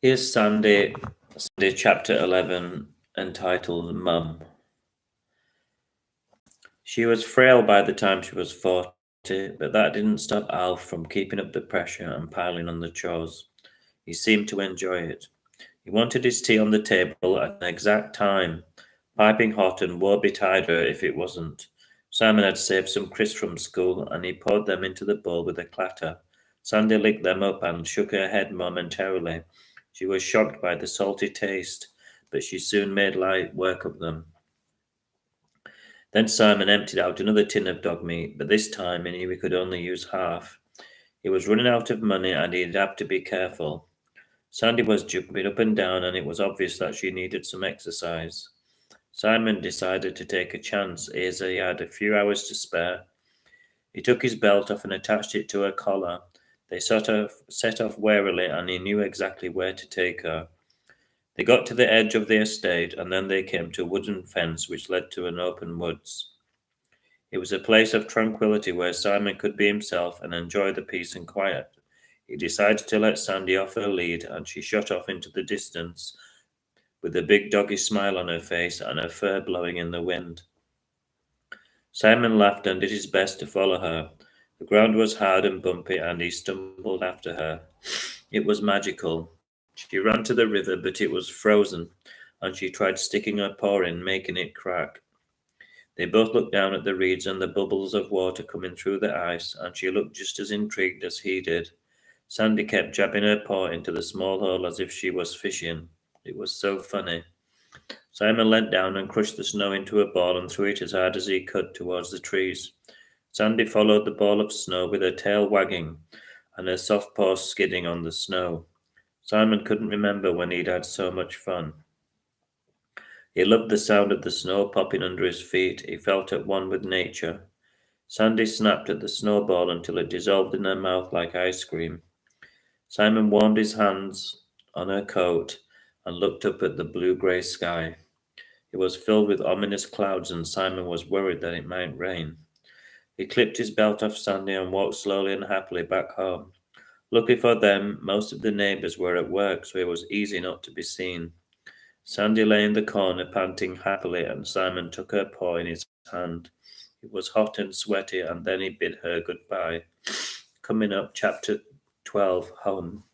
Here's Sandy chapter 11, entitled Mum. She was frail by the time she was 40, but that didn't stop Alf from keeping up the pressure and piling on the chores. He seemed to enjoy it. He wanted his tea on the table at an exact time, piping hot, and woe betide her if it wasn't. Simon had saved some crisps from school, and he poured them into the bowl with a clatter. Sandy licked them up and shook her head momentarily. She was shocked by the salty taste, but she soon made light work of them. Then Simon emptied out another tin of dog meat, but this time he knew he could only use half. He was running out of money and he'd have to be careful. Sandy was jumping up and down, and it was obvious that she needed some exercise. Simon decided to take a chance as he had a few hours to spare. He took his belt off and attached it to her collar. They set off warily, and he knew exactly where to take her. They got to the edge of the estate, and then they came to a wooden fence which led to an open woods. It was a place of tranquility where Simon could be himself and enjoy the peace and quiet. He decided to let Sandy off her lead, and she shot off into the distance with a big doggy smile on her face and her fur blowing in the wind. Simon laughed and did his best to follow her. The ground was hard and bumpy, and he stumbled after her. It was magical. She ran to the river, but it was frozen, and she tried sticking her paw in, making it crack. They both looked down at the reeds and the bubbles of water coming through the ice, and she looked just as intrigued as he did. Sandy kept jabbing her paw into the small hole as if she was fishing. It was so funny. Simon leant down and crushed the snow into a ball and threw it as hard as he could towards the trees. Sandy followed the ball of snow with her tail wagging and her soft paws skidding on the snow. Simon couldn't remember when he'd had so much fun. He loved the sound of the snow popping under his feet. He felt at one with nature. Sandy snapped at the snowball until it dissolved in her mouth like ice cream. Simon warmed his hands on her coat and looked up at the blue-grey sky. It was filled with ominous clouds, and Simon was worried that it might rain. He clipped his belt off Sandy and walked slowly and happily back home. Lucky for them, most of the neighbours were at work, so it was easy not to be seen. Sandy lay in the corner, panting happily, and Simon took her paw in his hand. It was hot and sweaty, and then he bid her goodbye. Coming up, chapter 12, Home.